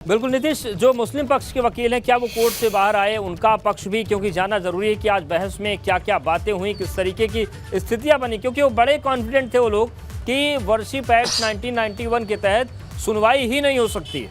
बिल्कुल नीतीश, जो मुस्लिम पक्ष के वकील हैं क्या वो कोर्ट से बाहर आए, उनका पक्ष भी क्योंकि जानना जरूरी है कि आज बहस में क्या क्या बातें हुई, किस तरीके की स्थितियां बनी, क्योंकि वो बड़े कॉन्फिडेंट थे वो लोग कि वर्शिप एक्ट 1991 के तहत सुनवाई ही नहीं हो सकती।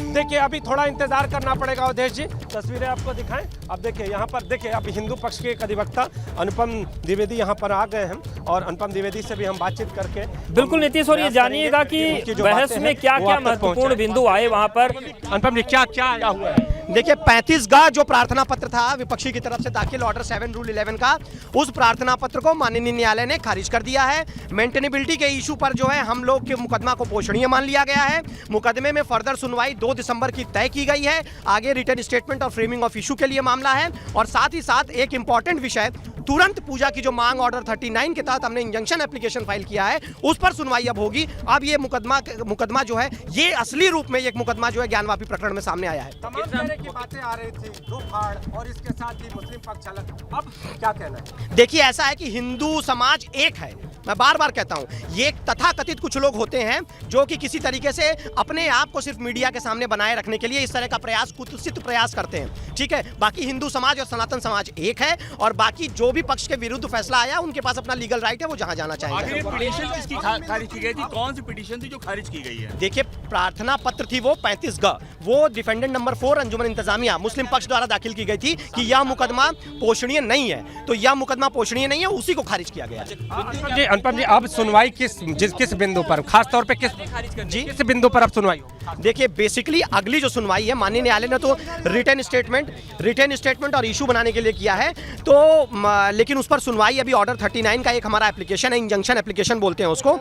देखिए अभी थोड़ा इंतजार करना पड़ेगा अवधेश जी, तस्वीरें आपको दिखाएं। अब देखिए यहाँ पर देखिए अब हिंदू पक्ष के एक अधिवक्ता अनुपम द्विवेदी यहाँ पर आ गए हैं और अनुपम द्विवेदी से भी हम बातचीत करके बिल्कुल नीतीश, और ये जानिएगा कि बहस में क्या क्या महत्वपूर्ण बिंदु आए वहां पर। अनुपम जी क्या क्या आया हुआ है? देखिए 35 का जो प्रार्थना पत्र था विपक्षी की तरफ से दाखिल ऑर्डर 7 रूल 11 का, उस प्रार्थना पत्र को माननीय न्यायालय ने खारिज कर दिया है। मेंटेनेबिलिटी के इशू पर जो है हम लोग के मुकदमा को पोषणीय मान लिया गया है। मुकदमे में फर्दर सुनवाई 2 दिसंबर की तय की गई है। आगे रिटन स्टेटमेंट और फ्रेमिंग ऑफ इशू के लिए मामला है। और साथ ही साथ एक इंपॉर्टेंट विषय, तुरंत पूजा की जो मांग ऑर्डर 39 के तहत हमने इंजंक्शन एप्लीकेशन फाइल किया है उस पर सुनवाई अब होगी। अब ये मुकदमा जो है ये असली रूप में एक मुकदमा जो है ज्ञानवापी प्रकरण में सामने आया है। तमाम तरह की बातें आ रही थी, दो फाड़ और इसके साथ ही मुस्लिम पक्ष अलग, अब क्या कहना है? देखिए ऐसा है कि हिंदू समाज एक है, मैं बार बार कहता हूं, ये तथाकथित कुछ लोग होते हैं जो कि किसी तरीके से अपने आप को सिर्फ मीडिया के सामने बनाए रखने के लिए इस तरह का प्रयास, कुत्सित प्रयास करते हैं, ठीक है। बाकी हिंदू समाज और सनातन समाज एक है और बाकी जो भी पक्ष के विरुद्ध फैसला आया उनके पास अपना लीगल राइट है, वो जहां जाना चाहेंगे। पिटीशन किसकी खारिज की गई थी? कौन सी पिटीशन थी जो खारिज की गई है? देखिए प्रार्थना पत्र थी वो 35 ग, वो डिफेंडेंट नंबर 4 अंजुमन इंतजामिया मुस्लिम पक्ष द्वारा दाखिल की गई थी कि यह मुकदमा पोषणीय नहीं है, तो यह मुकदमा पोषणीय नहीं है, उसी को खारिज किया गया है। अनुपम जी अब सुनवाई किस बिंदु पर, खास तौर पे किस बिंदु पर अब सुनवाई? देखिए बेसिकली अगली जो सुनवाई है माननीय न्यायालय ने तो रिटन स्टेटमेंट और इशू बनाने के लिए किया है, तो लेकिन उस पर सुनवाई अभी ऑर्डर 39 का एक हमारा एप्लीकेशन है, इंजंक्शन एप्लीकेशन बोलते हैं उसको,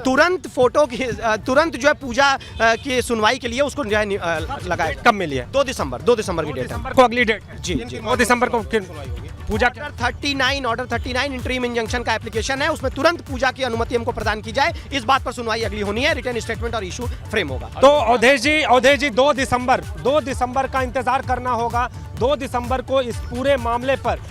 तुरंत जो है पूजा की सुनवाई के लिए उसको लगाए। कब मिली है? 2 दिसंबर की डेट है। को अगली डेट जी 2 दिसंबर को पूजा ऑर्डर 39 इंटरीम इंजंक्शन का एप्लीकेशन है, उसमें तुरंत पूजा की अनुमति हमको प्रदान की जाए, इस बात पर सुनवाई अगली होनी है। रिटन स्टेटमेंट और इशू फ्रेम होगा। तो अवधेश जी 2 दिसंबर का इंतजार करना होगा। 2 दिसंबर को इस पूरे मामले पर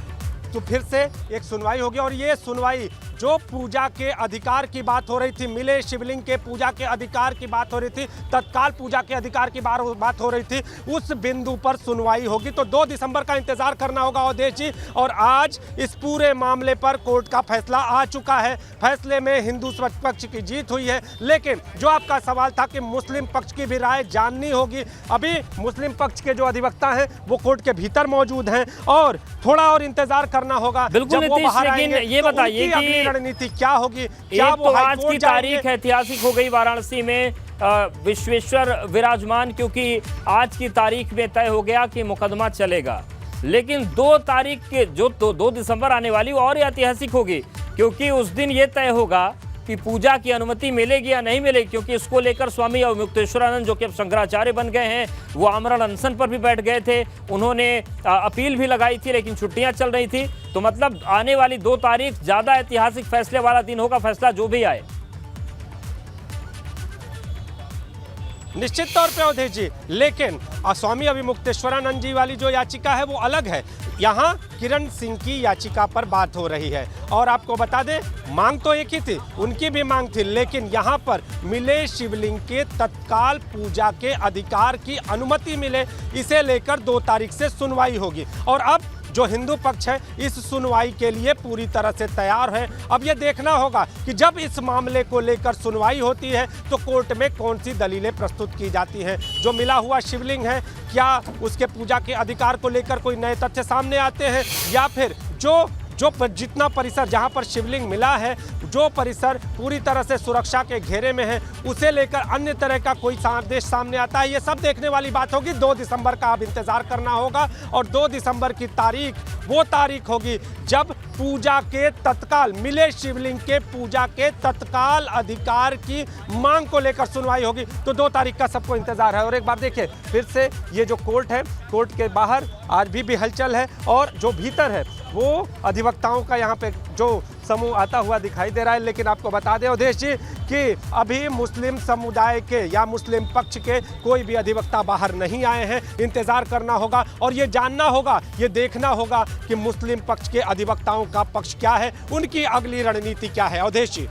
तो फिर से एक सुनवाई होगी और ये सुनवाई जो पूजा के अधिकार की बात हो रही थी, मिले शिवलिंग के पूजा के अधिकार की बात हो रही थी, तत्काल पूजा के अधिकार की बात हो रही थी, उस बिंदु पर सुनवाई होगी। तो 2 दिसंबर का इंतजार करना होगा अवधेश जी। और आज इस पूरे मामले पर कोर्ट का फैसला आ चुका है। फैसले में हिंदू पक्ष की जीत हुई है, लेकिन जो आपका सवाल था कि मुस्लिम पक्ष की भी राय जाननी होगी, अभी मुस्लिम पक्ष के जो अधिवक्ता हैं वो कोर्ट के भीतर मौजूद हैं और थोड़ा और इंतजार करना होगा। बिल्कुल नीतीश, लेकिन ये बताइए कि रणनीति क्या होगी? क्या वो आज की तारीख ऐतिहासिक हो गई वाराणसी में विश्वेश्वर विराजमान, क्योंकि आज की तारीख में तय हो गया कि मुकदमा चलेगा, लेकिन 2 तारीख के जो 2 दिसंबर आने वाली वो और ऐतिहासिक होगी, क्योंकि उस दिन ये तय होगा कि पूजा की अनुमति मिलेगी या नहीं मिलेगी, क्योंकि इसको लेकर स्वामी अवमुक्तेश्वरानंद जो कि अब शंकराचार्य बन गए हैं वो आमरण अनशन पर भी बैठ गए थे, उन्होंने अपील भी लगाई थी लेकिन छुट्टियां चल रही थी। तो मतलब आने वाली 2 तारीख ज्यादा ऐतिहासिक फैसले वाला दिन होगा, फैसला जो भी आए। निश्चित तौर पे अवधेश जी, लेकिन स्वामी अवमुक्तेश्वरानंद जी वाली जो याचिका है वो अलग है। यहाँ किरण सिंह की याचिका पर बात हो रही है और आपको बता दें मांग तो एक ही थी, उनकी भी मांग थी, लेकिन यहाँ पर मिले शिवलिंग के तत्काल पूजा के अधिकार की अनुमति मिले, इसे लेकर 2 तारीख से सुनवाई होगी। और अब जो हिंदू पक्ष है इस सुनवाई के लिए पूरी तरह से तैयार है। अब यह देखना होगा कि जब इस मामले को लेकर सुनवाई होती है तो कोर्ट में कौन सी दलीलें प्रस्तुत की जाती हैं। जो मिला हुआ शिवलिंग है, क्या उसके पूजा के अधिकार को लेकर कोई नए तथ्य सामने आते हैं, या फिर जितना परिसर जहां पर शिवलिंग मिला है, जो परिसर पूरी तरह से सुरक्षा के घेरे में है, उसे लेकर अन्य तरह का कोई आदेश सामने आता है, ये सब देखने वाली बात होगी। 2 दिसंबर का अब इंतजार करना होगा और 2 दिसंबर की तारीख वो तारीख होगी जब पूजा के तत्काल, मिले शिवलिंग के पूजा के तत्काल अधिकार की मांग को लेकर सुनवाई होगी। तो 2 तारीख का सबको इंतजार है। और एक बार देखिए फिर से ये जो कोर्ट है, कोर्ट के बाहर आज भी हलचल है और जो भीतर है वो अधिवक्ताओं का यहाँ पे जो समूह आता हुआ दिखाई दे रहा है। लेकिन आपको बता दें अवधेश जी कि अभी मुस्लिम समुदाय के या मुस्लिम पक्ष के कोई भी अधिवक्ता बाहर नहीं आए हैं। इंतजार करना होगा और ये जानना होगा, ये देखना होगा कि मुस्लिम पक्ष के अधिवक्ताओं का पक्ष क्या है, उनकी अगली रणनीति क्या है। अवधेश जी।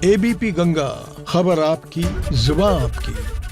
एबीपी गंगा, खबर आपकी, जुबान आपकी।